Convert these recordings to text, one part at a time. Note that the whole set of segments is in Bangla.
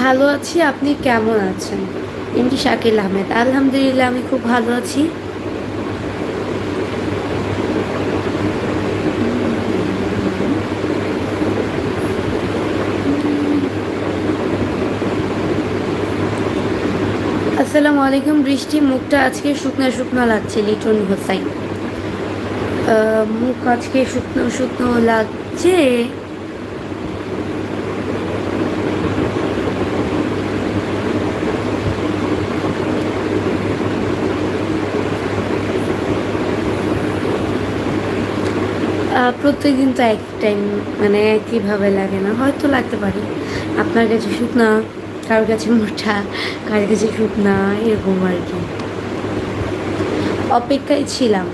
ভালো আছি। আপনি কেমন আছেন? এমডি শাকিল আহমেদ। আলহামদুলিল্লাহ, আমি খুব ভালো আছি। আসসালামু আলাইকুম। বৃষ্টি, মুখটা আজকে শুকনা শুকনা লাগছে। লিটন হোসাইন। মুখ আজকে শুকনো শুকনো লাগছে। প্রত্যেকদিন তো এক টাইম, মানে একইভাবে লাগে না, হয়তো লাগতে পারে। আপনার কাছে শুকনা, কারোর কাছে মোটা, কারোর কাছে শুকনা, এরকম আর কি। অপেক্ষায় ছিলাম।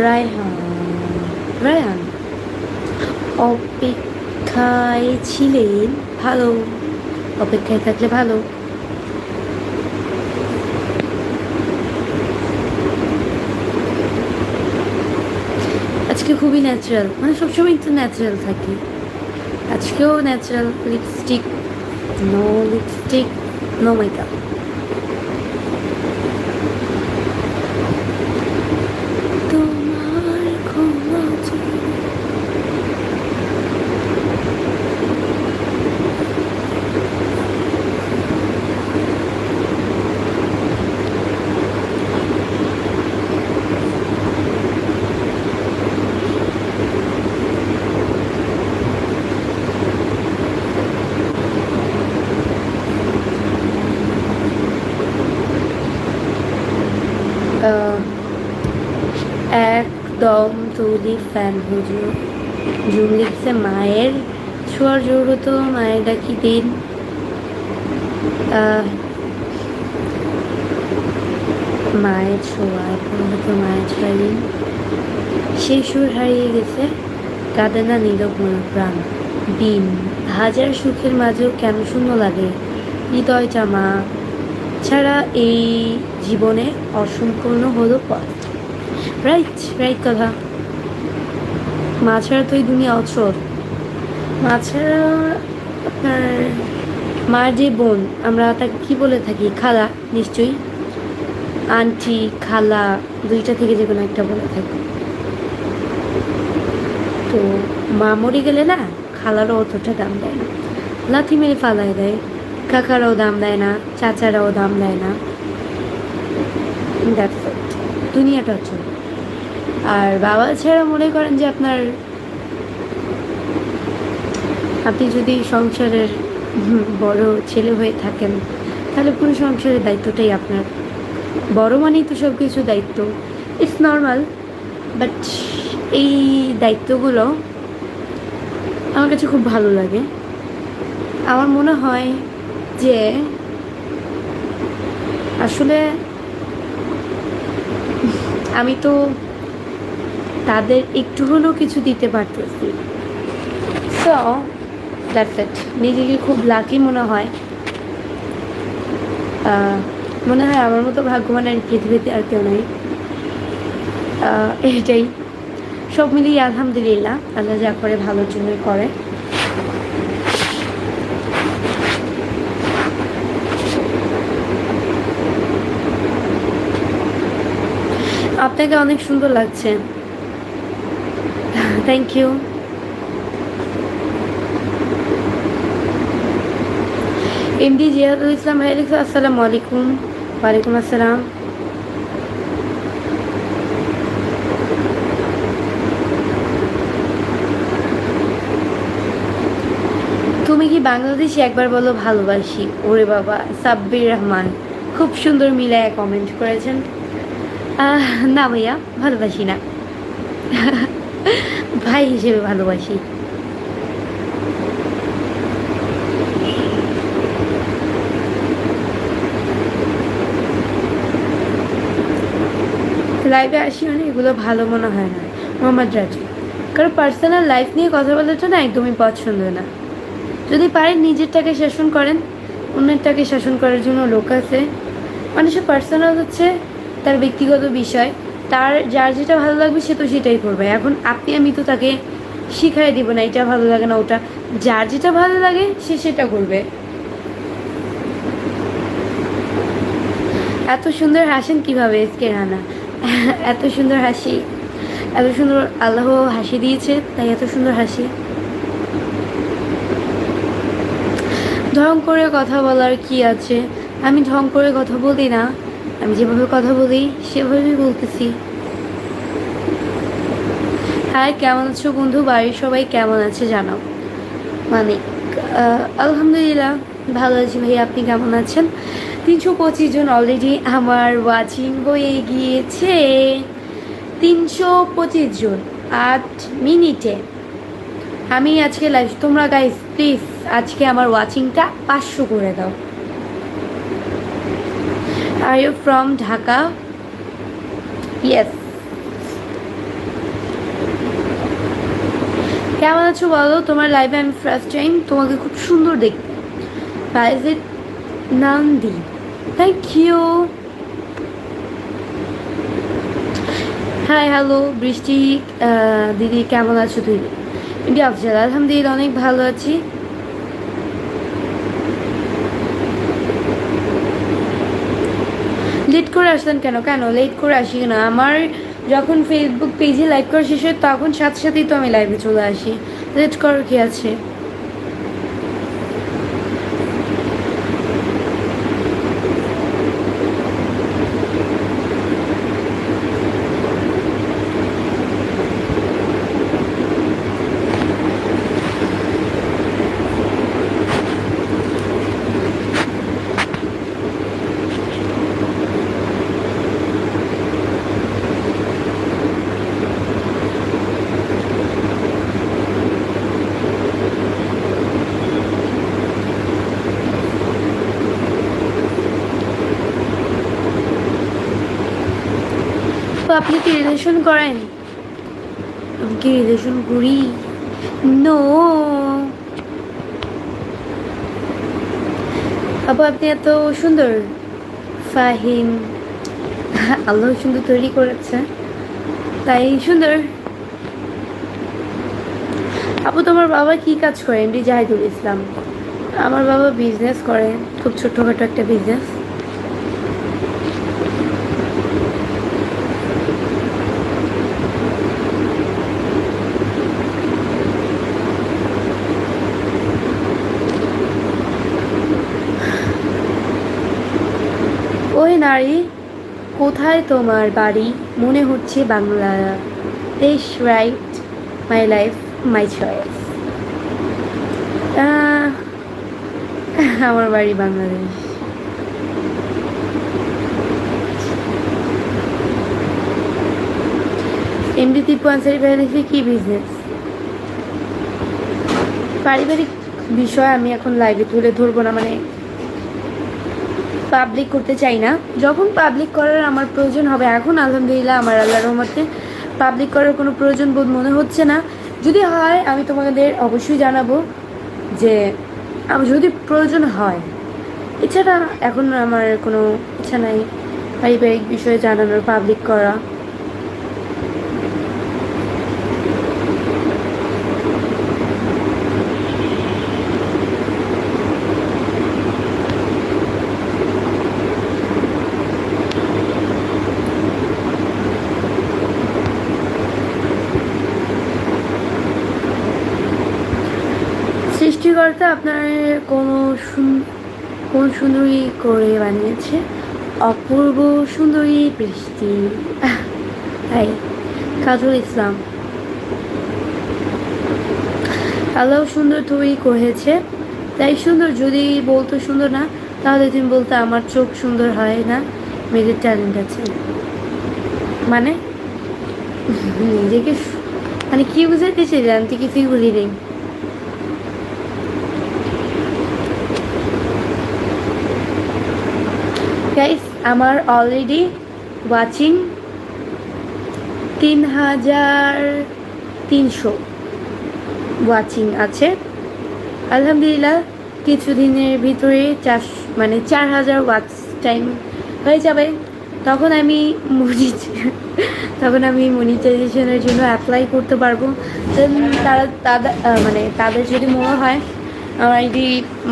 রায়হান। রায়হান অপেক্ষায় ছিলেন। ভালো। অপেক্ষায় থাকলে ভালো। আজকে খুবই ন্যাচারাল, মানে সবসময় তো ন্যাচারাল থাকি। আজকেও natural. Lipstick, no lipstick, no makeup. তোমার ক্ষমা চেয়ে। আহ, একদম তুলি ফ্যান হুজুর। জুম লিখছে মায়ের ছোঁয়ার জোর হতো, মায়ের ডাকি দিন। আহ, মায়ের ছোঁয়া এখন হতো, মায়ের ছোঁয়া দিন। সেই সুর হারিয়ে গেছে, কাঁদে না নীরব মন প্রাণ। দিন হাজার সুখের মাঝেও কেন শূন্য লাগে, হৃদয়টা মা ছাড়া এই জীবনে অসম্পূর্ণ হলো পথ। রাইট, রাইট কথা। মা ছাড়া তো এই দুনিয়া অচল। মা ছাড়া আপনার মার যে বোন, আমরা তাকে কি বলে থাকি? খালা, নিশ্চয়ই। আন্টি, খালা, দুইটা থেকে যে কোনো একটা বলে থাকি। তো মা মরে গেলে না, খালারও অতটা দাম দেয় না, লাথি মেরে ফালাই দেয়। কাকারাও দাম দেয় না, চাচারাও দাম দেয় না। That's it. দুনিয়াটা চল। আর বাবা ছাড়া মনে করেন যে আপনার, আপনি যদি সংসারের বড় ছেলে হয়ে থাকেন, তাহলে পুরো সংসারের দায়িত্বটাই আপনার। বড় মানেই তো সব কিছু দায়িত্ব। ইটস নর্মাল, বাট এই দায়িত্বগুলো আমার কাছে খুব ভালো লাগে। আমার মনে হয় যে আসলে আমি তো তাদের একটু হলেও কিছু দিতে পারতেছি। So that's it. নিজেকে খুব লাকি মনে হয়। মনে হয় আমার মতো ভাগ্যবান আর পৃথিবীতে আর কেউ নেই। এটাই। সব মিলিয়ে আলহামদুলিল্লাহ, আল্লাহ যা করে ভালোর জন্যই করে। আপনাকে অনেক সুন্দর লাগছে। Thank you. MD Ziadul Islam ভাই লিখছে, আসসালামু আলাইকুম। ওয়ালাইকুম আসসালাম। তুমি কি বাংলাদেশি? একবার বলো ভালোবাসি। ওরে বাবা, সাব্বির রহমান খুব সুন্দর মিলায় কমেন্ট করেছেন। না ভাইয়া, ভালোবাসি না। ভাই হিসেবে ভালোবাসি। লাইভে আসি মানে এগুলো ভালো মনে হয় না। মোহাম্মদ রাজু, কারণ পার্সোনাল লাইফ নিয়ে কথা বলাটা না একদমই পছন্দ না। যদি পারেন নিজেরটাকে শাসন করেন, অন্যেরটাকে শাসন করার জন্য লোক আছে। মানুষের পার্সোনাল হচ্ছে তার ব্যক্তিগত বিষয়। তার যার যেটা ভালো লাগবে সে তো সেটাই করবে। এখন আপনি আমি তো তাকে শিখাই দিব না এটা ভালো লাগে না ওটা। যার যেটা ভালো লাগে সে সেটা করবে। এত সুন্দর হাসেন কিভাবে এসকে রানা? এত সুন্দর হাসি, এত সুন্দর আল্লাহ হাসি দিয়েছে, তাই এত সুন্দর হাসি। ঢং করে কথা বলার কি আছে? আমি ঢং করে কথা বলি না, আমি যেভাবে কথা বলি সেভাবেই বলতেছি। হ্যাঁ, কেমন আছো বন্ধু? বাড়ির সবাই কেমন আছে জানাও। মানে আলহামদুলিল্লাহ ভালো আছি ভাই, আপনি কেমন আছেন? 325 জন অলরেডি আমার ওয়াচিং হয়ে গিয়েছে। 325 জন 8 মিনিটে। আমি আজকে লাইভ, তোমরা গাইস প্লিজ আজকে আমার ওয়াচিংটা 500 করে দাও। Are you from Dhaka? Yes. কেমন আছো বলো? তোমার লাইভে আমি ফার্স্ট টাইম, তোমাকে খুব সুন্দর দেখতে। Baijit Nandi, thank you. Hi hello Brishti দিদি, কেমন আছো তুই? ইন্ডিয়া আফজাল, আলহামদুলিল্লাহ অনেক ভালো আছি। লেট করে আসলেন কেন? কেন লেট করে আসি না? আমার যখন ফেসবুক পেজে লাইভ করা শেষ হয় তখন সাথে সাথেই তো আমি লাইভে চলে আসি, লেট করার কি আছে? তো আপনি কি রিলেশন করেন? আমি কি রিলেশন করি? নো। আপু আপনি এত সুন্দর। ফাহিম, আল্লাহ সুন্দর তৈরি করেছে তাই সুন্দর। আপু তোমার বাবা কি কাজ করে? এমডি জাহিদুল ইসলাম। আমার বাবা বিজনেস করে, খুব ছোটখাটো একটা বিজনেস। ওই নারী, কোথায় তোমার বাড়ি? মনে হচ্ছে Bangladesh. Right, my life my choice. আমার বাড়ি বাংলাদেশ। এমডি টিপু আনসারি ভাইয়া কি বিজনেস? পারিবারিক বিষয় আমি এখন লাইভে তুলে ধরবো না, মানে পাবলিক করতে চাই না। যখন পাবলিক করার আমার প্রয়োজন হবে, এখন আলহামদুলিল্লাহ আমার আল্লাহর রহমতে পাবলিক করার কোনো প্রয়োজন বোধ মনে হচ্ছে না। যদি হয় আমি তোমাদের অবশ্যই জানাবো, যে যদি প্রয়োজন হয়। এছাড়া এখন আমার কোনো ইচ্ছা নাই পারিবারিক বিষয়ে জানানোর, পাবলিক করা। সৃষ্টিকর্তা আপনার কোন সুন্দরী করে বানিয়েছে? অপূর্ব সুন্দরী বৃষ্টি। তাই কাজল ইসলাম, আল্লাহ সুন্দর তৈরি করেছে তাই সুন্দর। যদি বলতো সুন্দর না, তাহলে তুমি বলতে আমার চোখ সুন্দর হয় না, মেয়েদের ট্যালেন্ট আছে। মানে নিজেকে মানে কি বুঝাতে চাইলাম? তুই কিছুই বলি নেই। গাইস আমার অলরেডি ওয়াচিং 3300 ওয়াচিং আছে। আলহামদুলিল্লাহ কিছুদিনের ভিতরে 4000 ওয়াচ টাইম হয়ে যাবে। তখন আমি মনিটাইজেশনের জন্য অ্যাপ্লাই করতে পারবো। দেন তাদের যদি মনে হয় আমার আইডি,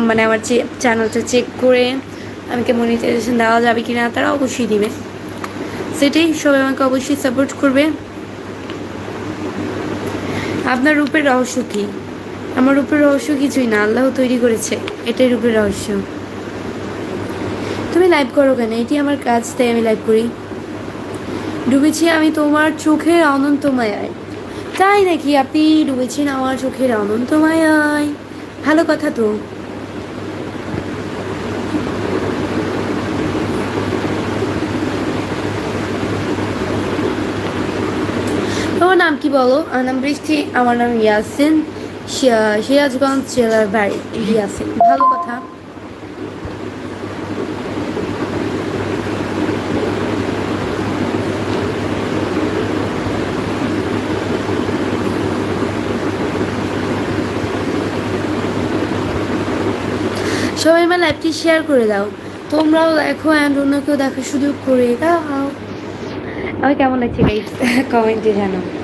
মানে আমার চ্যানেলটা চেক করে আমাকে মনিটাইজেশন দেওয়া যাবে কি না তারা অবশ্যই দিবে, সেটাই সবাই আমাকে অবশ্যই সাপোর্ট করবে। আপনার রূপের রহস্য কি? আমার রূপের রহস্য কিছুই না, আল্লাহ তৈরি করেছে, এটাই রূপের রহস্য। তুমি লাইভ করো কেন? এটি আমার কাজ, তাই আমি লাইভ করি। ডুবেছি আমি তোমার চোখের অনন্ত মায়ায়। তাই নাকি? আপনি ডুবেছেন আমার চোখের অনন্ত মায়ায়, ভালো কথা তো। তোমার নাম কি বলো? আমার নাম বৃষ্টি, আমার নাম ইয়াসিন, সিরাজগঞ্জ জেলার বাড়ি ইয়াসিন, ভালো কথা। সবাই আমার লাইভটি শেয়ার করে দাও, তোমরাও দেখো অ্যান্ড অন্যকেও দেখার সুযোগ করে দাও। আমার কেমন লাগছে গাইস কমেন্টে জানাও।